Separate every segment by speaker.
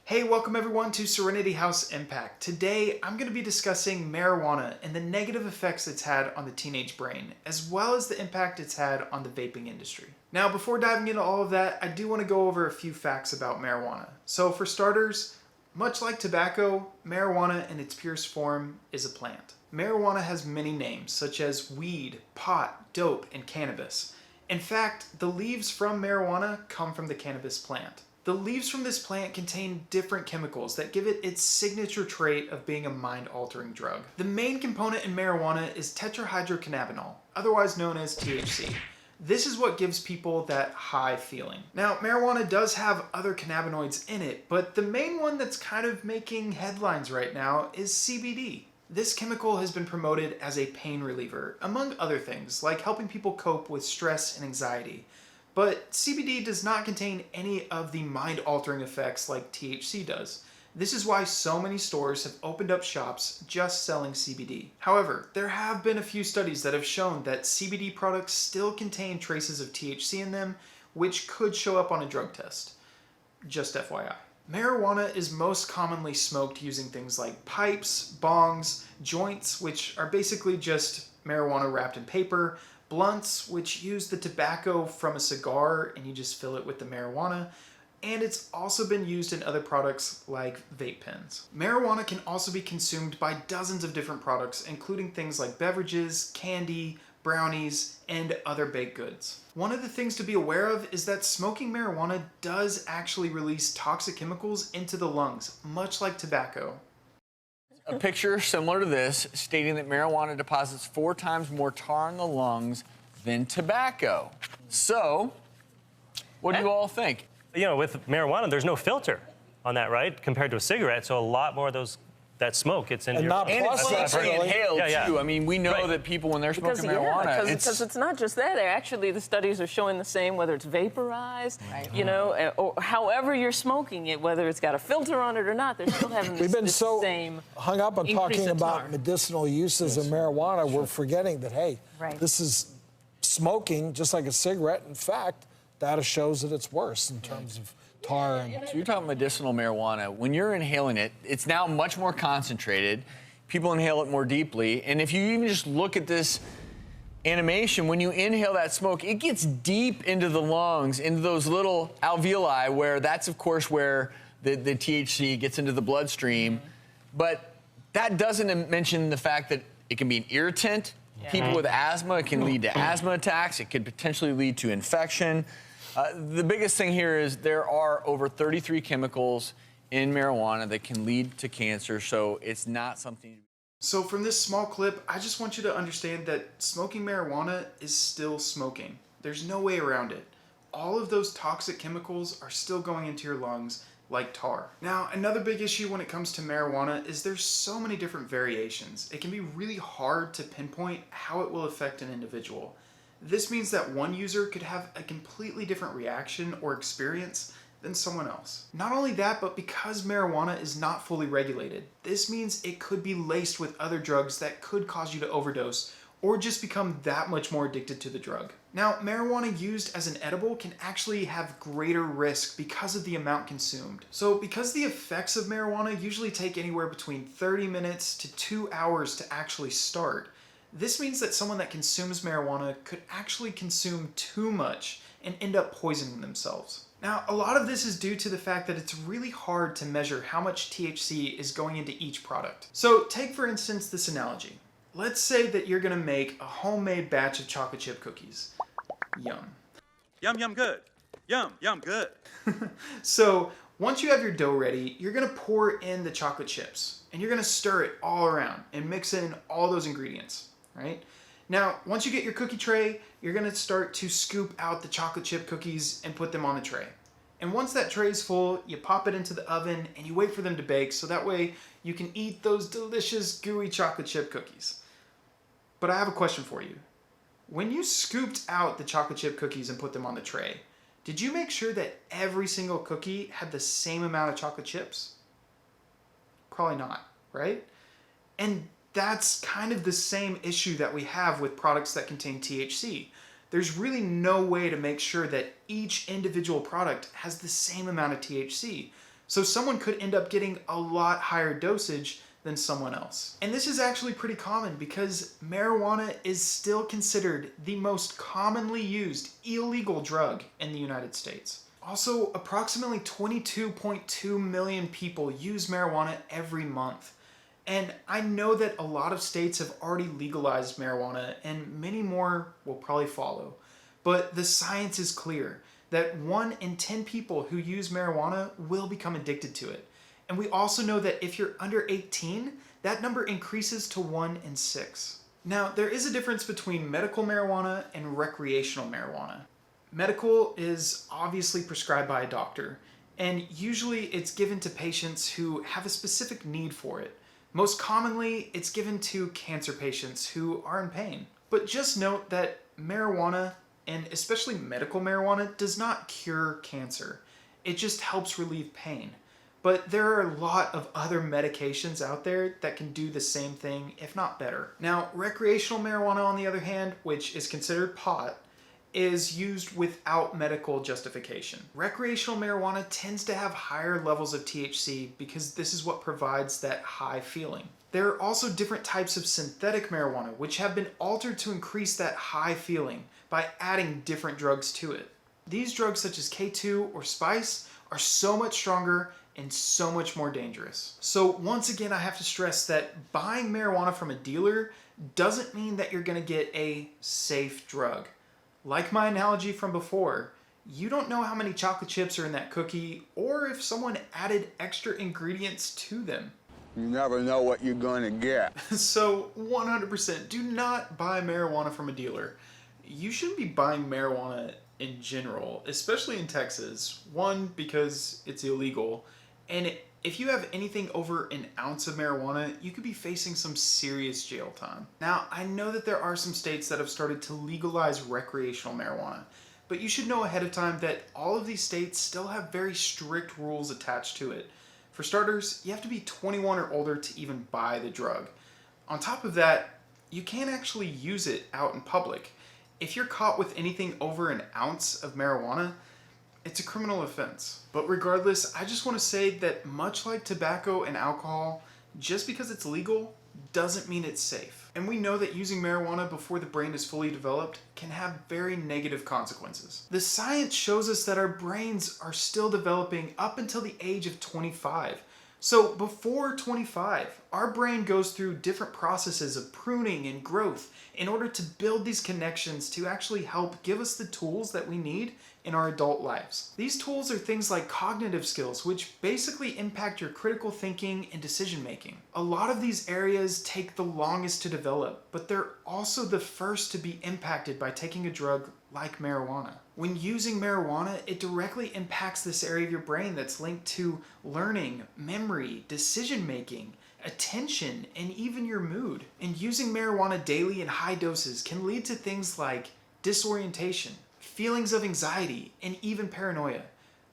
Speaker 1: Hey, welcome everyone to Serenity House Impact. Today, I'm going to be discussing marijuana and the negative effects it's had on the teenage brain, as well as the impact it's had on the vaping industry. Now, before diving into all of that, I do want to go over a few facts about marijuana. So for starters, much like tobacco, marijuana in its purest form is a plant. Marijuana has many names, such as weed, pot, dope, and cannabis. In fact, the leaves from marijuana come from the cannabis plant. The leaves from this plant contain different chemicals that give it its signature trait of being a mind-altering drug. The main component in marijuana is tetrahydrocannabinol, otherwise known as THC. This is what gives people that high feeling. Now, marijuana does have other cannabinoids in it, but the main one that's kind of making headlines right now is CBD. This chemical has been promoted as a pain reliever, among other things, like helping people cope with stress and anxiety. But CBD does not contain any of the mind-altering effects like THC does. This is why so many stores have opened up shops just selling CBD. However, there have been a few studies that have shown that CBD products still contain traces of THC in them, which could show up on a drug test. Just FYI. Marijuana is most commonly smoked using things like pipes, bongs, joints, which are basically just marijuana wrapped in paper, blunts, which use the tobacco from a cigar and you just fill it with the marijuana, and it's also been used in other products like vape pens. Marijuana can also be consumed by dozens of different products, including things like beverages, candy, brownies, and other baked goods. One of the things to be aware of is that smoking marijuana does actually release toxic chemicals into the lungs, much like tobacco.
Speaker 2: A picture similar to this stating that marijuana deposits 4 times more tar in the lungs than tobacco. So, what do you all think?
Speaker 3: You know, with marijuana, there's no filter on that, right? Compared to a cigarette, so a lot more of those that smoke gets into
Speaker 4: And
Speaker 3: your...
Speaker 4: not
Speaker 2: And it's
Speaker 4: plus
Speaker 2: easily inhaled,
Speaker 3: Yeah.
Speaker 2: too. I mean, we know
Speaker 3: Right.
Speaker 2: that people, when they're smoking marijuana,
Speaker 5: because it's not just that. Actually, the studies are showing the same, whether it's vaporized, you know, or however you're smoking it, whether it's got a filter on it or not, they're still having
Speaker 4: We've been
Speaker 5: this
Speaker 4: so
Speaker 5: same
Speaker 4: hung up on
Speaker 5: increase
Speaker 4: talking
Speaker 5: of tar.
Speaker 4: about medicinal uses of marijuana, we're forgetting that, hey,
Speaker 5: Right.
Speaker 4: this is smoking just like a cigarette. In fact, data shows that it's worse in terms of tar and...
Speaker 2: So you're talking medicinal marijuana. When you're inhaling it, it's now much more concentrated. People inhale it more deeply. And if you even just look at this animation, when you inhale that smoke, it gets deep into the lungs, into those little alveoli, where that's, of course, where the THC gets into the bloodstream. But that doesn't mention the fact that it can be an irritant. People with asthma, it can lead to asthma attacks. It could potentially lead to infection. The biggest thing here is there are over 33 chemicals in marijuana that can lead to cancer, so it's not something...
Speaker 1: So from this small clip, I just want you to understand that smoking marijuana is still smoking. There's no way around it. All of those toxic chemicals are still going into your lungs like tar. Now, another big issue when it comes to marijuana is there's so many different variations. It can be really hard to pinpoint how it will affect an individual. This means that one user could have a completely different reaction or experience than someone else. Not only that, but because marijuana is not fully regulated, this means it could be laced with other drugs that could cause you to overdose or just become that much more addicted to the drug. Now, marijuana used as an edible can actually have greater risk because of the amount consumed. So because the effects of marijuana usually take anywhere between 30 minutes to 2 hours to actually start, this means that someone that consumes marijuana could actually consume too much and end up poisoning themselves. Now, a lot of this is due to the fact that it's really hard to measure how much THC is going into each product. So take, for instance, this analogy. Let's say that you're gonna make a homemade batch of chocolate chip cookies. Yum.
Speaker 6: Yum, yum, good. Yum, yum, good.
Speaker 1: So once you have your dough ready, you're gonna pour in the chocolate chips and you're gonna stir it all around and mix in all those ingredients, right? Now, once you get your cookie tray, you're gonna start to scoop out the chocolate chip cookies and put them on the tray. And once that tray is full, you pop it into the oven and you wait for them to bake so that way you can eat those delicious gooey chocolate chip cookies. But I have a question for you. When you scooped out the chocolate chip cookies and put them on the tray, did you make sure that every single cookie had the same amount of chocolate chips? Probably not, right? And that's kind of the same issue that we have with products that contain THC. There's really no way to make sure that each individual product has the same amount of THC. So someone could end up getting a lot higher dosage than someone else. And this is actually pretty common because marijuana is still considered the most commonly used illegal drug in the United States. Also, approximately 22.2 million people use marijuana every month. And I know that a lot of states have already legalized marijuana and many more will probably follow. But the science is clear that 1 in 10 people who use marijuana will become addicted to it. And we also know that if you're under 18, that number increases to 1 in 6. Now, there is a difference between medical marijuana and recreational marijuana. Medical is obviously prescribed by a doctor, and usually it's given to patients who have a specific need for it. Most commonly, it's given to cancer patients who are in pain. But just note that marijuana, and especially medical marijuana, does not cure cancer. It just helps relieve pain. But there are a lot of other medications out there that can do the same thing, if not better. Now, recreational marijuana, on the other hand, which is considered pot, is used without medical justification. Recreational marijuana tends to have higher levels of THC because this is what provides that high feeling. There are also different types of synthetic marijuana which have been altered to increase that high feeling by adding different drugs to it. These drugs such as K2 or Spice are so much stronger and so much more dangerous. So once again, I have to stress that buying marijuana from a dealer doesn't mean that you're gonna get a safe drug. Like my analogy from before, you don't know how many chocolate chips are in that cookie or if someone added extra ingredients to them.
Speaker 7: You never know what you're gonna get.
Speaker 1: So 100% do not buy marijuana from a dealer. You shouldn't be buying marijuana in general, especially in Texas. 1, because it's illegal, and if you have anything over an ounce of marijuana, you could be facing some serious jail time. Now, I know that there are some states that have started to legalize recreational marijuana, but you should know ahead of time that all of these states still have very strict rules attached to it. For starters, you have to be 21 or older to even buy the drug. On top of that, you can't actually use it out in public. If you're caught with anything over an ounce of marijuana, it's a criminal offense. But regardless, I just want to say that much like tobacco and alcohol, just because it's legal doesn't mean it's safe. And we know that using marijuana before the brain is fully developed can have very negative consequences. The science shows us that our brains are still developing up until the age of 25. So before 25, our brain goes through different processes of pruning and growth in order to build these connections to actually help give us the tools that we need in our adult lives. These tools are things like cognitive skills, which basically impact your critical thinking and decision making. A lot of these areas take the longest to develop, but they're also the first to be impacted by taking a drug like marijuana. When using marijuana, it directly impacts this area of your brain that's linked to learning, memory, decision making, attention, and even your mood. And using marijuana daily in high doses can lead to things like disorientation, feelings of anxiety, and even paranoia.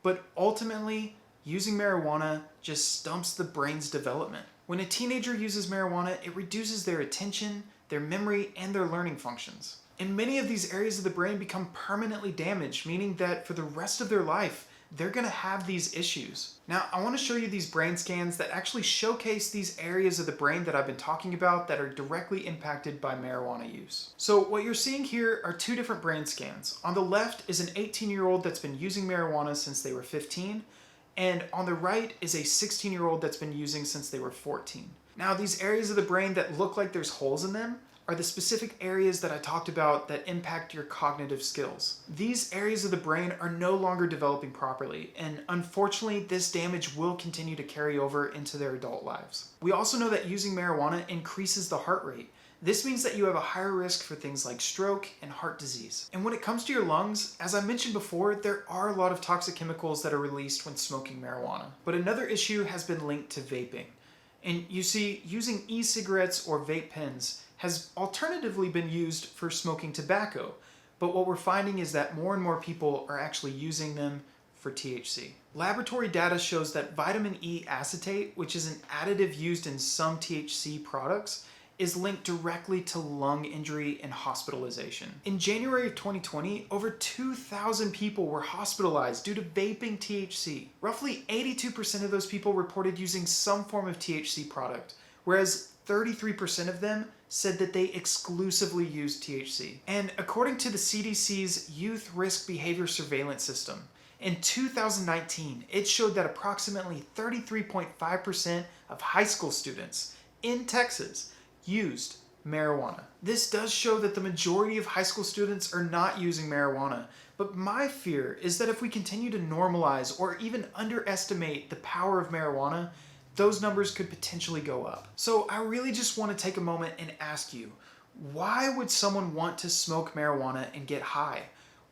Speaker 1: But ultimately, using marijuana just stumps the brain's development. When a teenager uses marijuana, it reduces their attention, their memory, and their learning functions. And many of these areas of the brain become permanently damaged, meaning that for the rest of their life, they're gonna have these issues. Now, I wanna show you these brain scans that actually showcase these areas of the brain that I've been talking about that are directly impacted by marijuana use. So what you're seeing here are 2 different brain scans. On the left is an 18-year-old that's been using marijuana since they were 15, and on the right is a 16-year-old that's been using since they were 14. Now, these areas of the brain that look like there's holes in them are the specific areas that I talked about that impact your cognitive skills. These areas of the brain are no longer developing properly, and unfortunately, this damage will continue to carry over into their adult lives. We also know that using marijuana increases the heart rate. This means that you have a higher risk for things like stroke and heart disease. And when it comes to your lungs, as I mentioned before, there are a lot of toxic chemicals that are released when smoking marijuana. But another issue has been linked to vaping. And you see, using e-cigarettes or vape pens has alternatively been used for smoking tobacco, but what we're finding is that more and more people are actually using them for THC. Laboratory data shows that vitamin E acetate, which is an additive used in some THC products, is linked directly to lung injury and hospitalization. In January of 2020, over 2,000 people were hospitalized due to vaping THC. Roughly 82% of those people reported using some form of THC product, whereas 33% of them said that they exclusively used THC. And according to the CDC's Youth Risk Behavior Surveillance System, in 2019, it showed that approximately 33.5% of high school students in Texas used marijuana. This does show that the majority of high school students are not using marijuana, but my fear is that if we continue to normalize or even underestimate the power of marijuana, those numbers could potentially go up. So I really just want to take a moment and ask you, why would someone want to smoke marijuana and get high?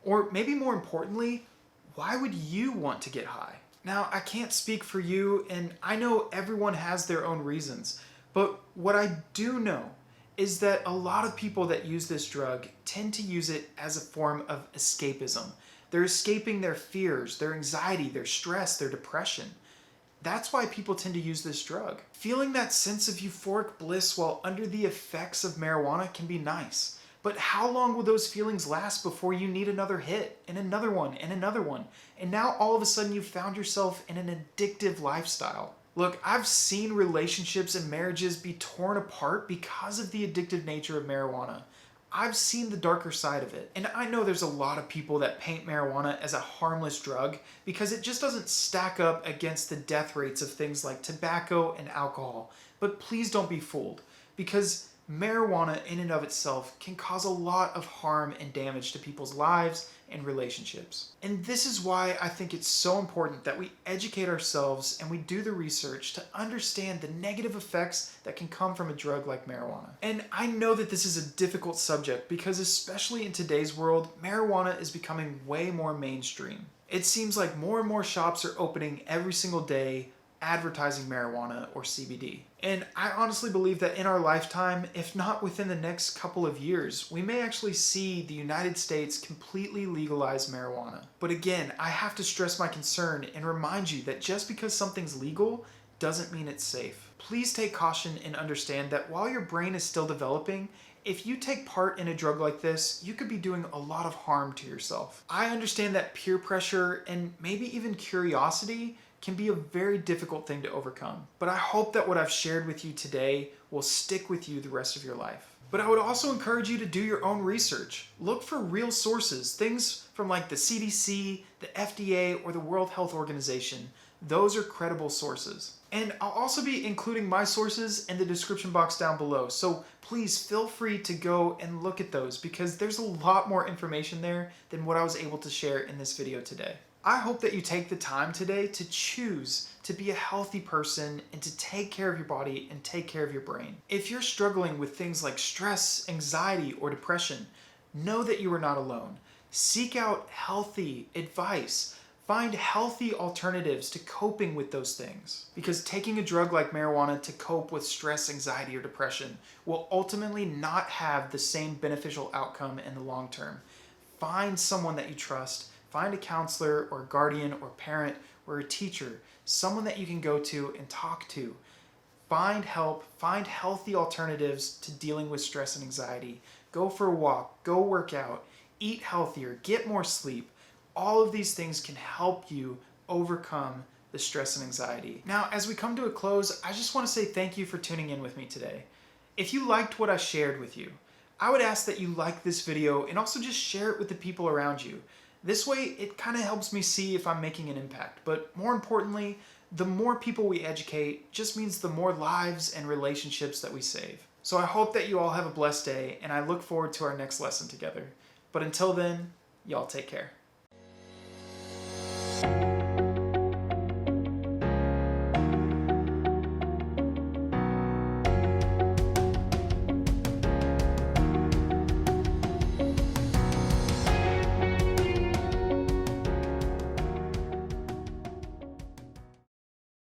Speaker 1: Or maybe more importantly, why would you want to get high? Now, I can't speak for you, and I know everyone has their own reasons, but what I do know is that a lot of people that use this drug tend to use it as a form of escapism. They're escaping their fears, their anxiety, their stress, their depression. That's why people tend to use this drug. Feeling that sense of euphoric bliss while under the effects of marijuana can be nice. But how long will those feelings last before you need another hit and another one and another one? And now all of a sudden you've found yourself in an addictive lifestyle. Look, I've seen relationships and marriages be torn apart because of the addictive nature of marijuana. I've seen the darker side of it. And I know there's a lot of people that paint marijuana as a harmless drug because it just doesn't stack up against the death rates of things like tobacco and alcohol. But please don't be fooled, because marijuana in and of itself can cause a lot of harm and damage to people's lives and relationships. And this is why I think it's so important that we educate ourselves and we do the research to understand the negative effects that can come from a drug like marijuana. And I know that this is a difficult subject because especially in today's world, marijuana is becoming way more mainstream. It seems like more and more shops are opening every single day advertising marijuana or CBD. And I honestly believe that in our lifetime, if not within the next couple of years, we may actually see the United States completely legalize marijuana. But again, I have to stress my concern and remind you that just because something's legal doesn't mean it's safe. Please take caution and understand that while your brain is still developing, if you take part in a drug like this, you could be doing a lot of harm to yourself. I understand that peer pressure and maybe even curiosity can be a very difficult thing to overcome. But I hope that what I've shared with you today will stick with you the rest of your life. But I would also encourage you to do your own research. Look for real sources, things from like the CDC, the FDA, or the World Health Organization. Those are credible sources. And I'll also be including my sources in the description box down below. So please feel free to go and look at those because there's a lot more information there than what I was able to share in this video today. I hope that you take the time today to choose to be a healthy person and to take care of your body and take care of your brain. If you're struggling with things like stress, anxiety, or depression, know that you are not alone. Seek out healthy advice. Find healthy alternatives to coping with those things. Because taking a drug like marijuana to cope with stress, anxiety, or depression will ultimately not have the same beneficial outcome in the long term. Find someone that you trust. Find a counselor or guardian or parent or a teacher, someone that you can go to and talk to. Find help, find healthy alternatives to dealing with stress and anxiety. Go for a walk, go work out, eat healthier, get more sleep. All of these things can help you overcome the stress and anxiety. Now, as we come to a close, I just want to say thank you for tuning in with me today. If you liked what I shared with you, I would ask that you like this video and also just share it with the people around you. This way, it kind of helps me see if I'm making an impact. But more importantly, the more people we educate just means the more lives and relationships that we save. So I hope that you all have a blessed day, and I look forward to our next lesson together. But until then, y'all take care.